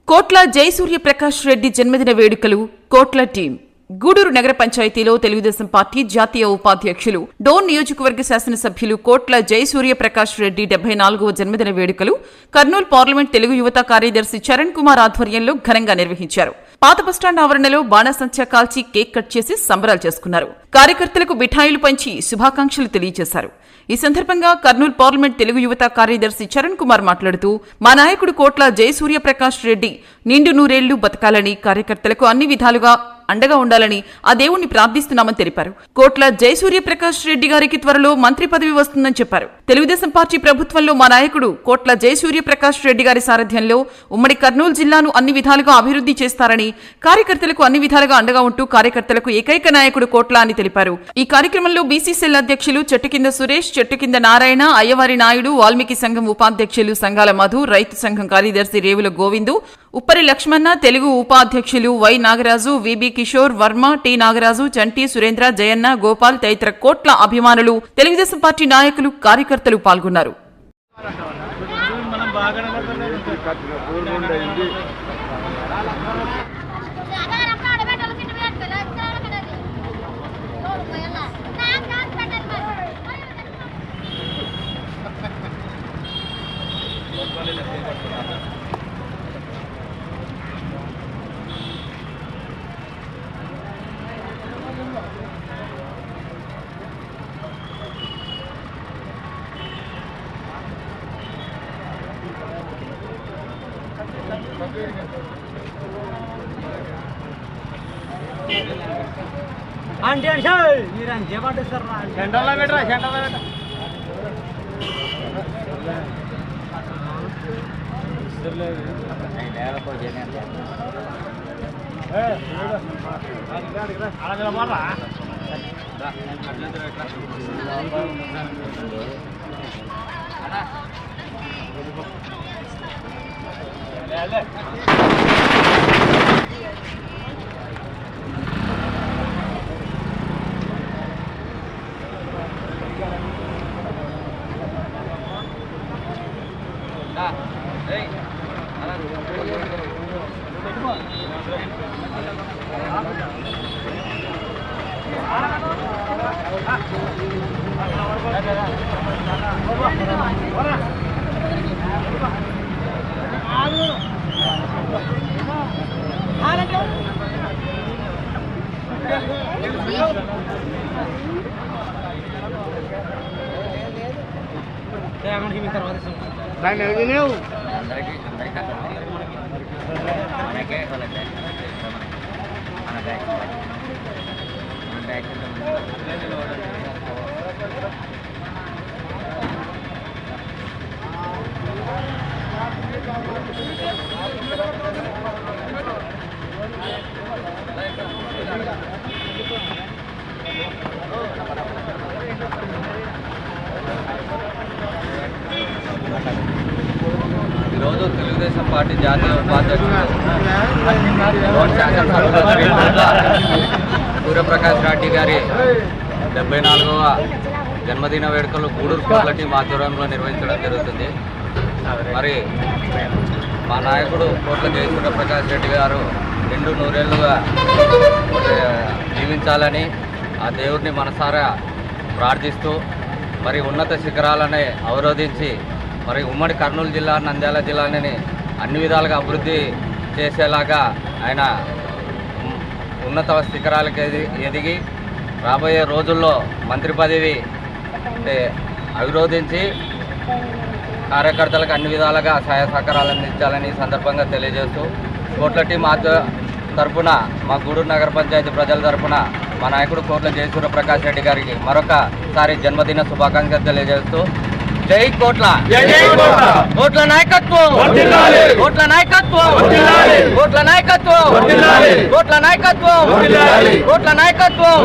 కోట్ల జయసూర్య ప్రకాష్ రెడ్డి జన్మదిన వేడుకలు కోట్ల టీం గూడూరు నగర పంచాయతీలో తెలుగుదేశం పార్టీ జాతీయ ఉపాధ్యక్షులు డోన్ నియోజకవర్గ శాసనసభ్యులు కోట్ల జయసూర్య ప్రకాష్ రెడ్డి 74వ జన్మదిన వేడుకలు కర్నూలు పార్లమెంట్ తెలుగు యువత కార్యదర్శి చరణ్ కుమార్ ఆధ్వర్యంలో ఘనంగా నిర్వహించారు. పాత బస్టాండ్ ఆవరణలో బాణాసంచా కాల్చి కేక్ కట్ చేసి సంబరాలు చేసుకున్నారు. కార్యకర్తలకు మిఠాయిలు పంచి శుభాకాంక్షలు తెలియజేశారు. ఈ సందర్భంగా కర్నూలు పార్లమెంట్ తెలుగు యువత కార్యదర్శి చరణ్ కుమార్ మాట్లాడుతూ మా నాయకుడు కోట్ల జయసూర్య ప్రకాష్ రెడ్డి నిండు నూరేళ్లు బతకాలని, కార్యకర్తలకు అన్ని విధాలుగా అండగా ఉండాలని ఆ దేవుణ్ణి ప్రార్థిస్తున్నామని తెలిపారు. కోట్ల జయసూర్య ప్రకాష్ రెడ్డి గారికి త్వరలో మంత్రి పదవి వస్తుందని చెప్పారు. తెలుగుదేశం పార్టీ ప్రభుత్వంలో మా నాయకుడు కోట్ల జయసూర్య ప్రకాష్ రెడ్డి గారి సారథ్యంలో ఉమ్మడి కర్నూలు జిల్లాను అన్ని విధాలుగా అభివృద్ధి చేస్తారని, కార్యకర్తలకు అన్ని విధాలుగా అండగా ఉంటూ కార్యకర్తలకు ఏకైక నాయకుడు కోట్ల అని తెలిపారు. ఈ కార్యక్రమంలో బీసీసీఎల్ అధ్యక్షులు చెట్టుకింద సురేష్, చెట్టుకింద నారాయణ, అయ్యవారి నాయుడు, వాల్మీకి సంఘం ఉపాధ్యక్షులు సంగాల మధు, రైతు సంఘం కార్యదర్శి రేవుల గోవిందు, ఉప్పరి లక్ష్మణ, తెలుగు ఉపాధ్యక్షులు Y Nagaraju, VB Kishore Varma, T Nagaraju, Chanti, Surendra, Jayanna, Gopal తదితర కోట్ల అభిమానులు, తెలుగుదేశం పార్టీ నాయకులు, కార్యకర్తలు పాల్గొన్నారు. అంటే మీరు అంతేమంటే సార్ సెంటర్లో పెట్టరా సెంటర్లో పెట్ట ఈరోజు తెలుగుదేశం పార్టీ జాతీయ ఉపాధ్యక్షుడు సూర్యప్రకాష్ రెడ్డి గారి 74వ జన్మదిన వేడుకలు గూడూరు కోట్ల టీం ఆధ్వర్యంలో నిర్వహించడం జరుగుతుంది. మరి మా నాయకుడు కోట్ల జయసూర్య ప్రకాష్ రెడ్డి గారు నిండు నూరేళ్లుగా జీవించాలని ఆ దేవుడిని మనసారా ప్రార్థిస్తూ మరి ఉన్నత శిఖరాలని అవరోధించి మరి ఉమ్మడి కర్నూలు జిల్లా, నంద్యాల జిల్లాని అన్ని విధాలుగా అభివృద్ధి చేసేలాగా ఆయన ఉన్నత శిఖరాలకు ఎదిగి రాబోయే రోజుల్లో మంత్రి పదవి అవిరోధించి కార్యకర్తలకు అన్ని విధాలుగా సహాయ సహకారాలు అందించాలని సందర్భంగా తెలియజేస్తూ కోట్ల టీం తరఫున మా గూడూరు నగర పంచాయతీ ప్రజల తరఫున మా నాయకుడు కోట్ల జయసూర్య ప్రకాష్ రెడ్డి గారికి మరొకసారి జన్మదిన శుభాకాంక్షలు తెలియజేస్తూ జై కోట్ల, కోట్ల నాయకత్వం, కోట్ల నాయకత్వం, కోట్ల నాయకత్వం, కోట్ల నాయకత్వం, కోట్ల నాయకత్వం.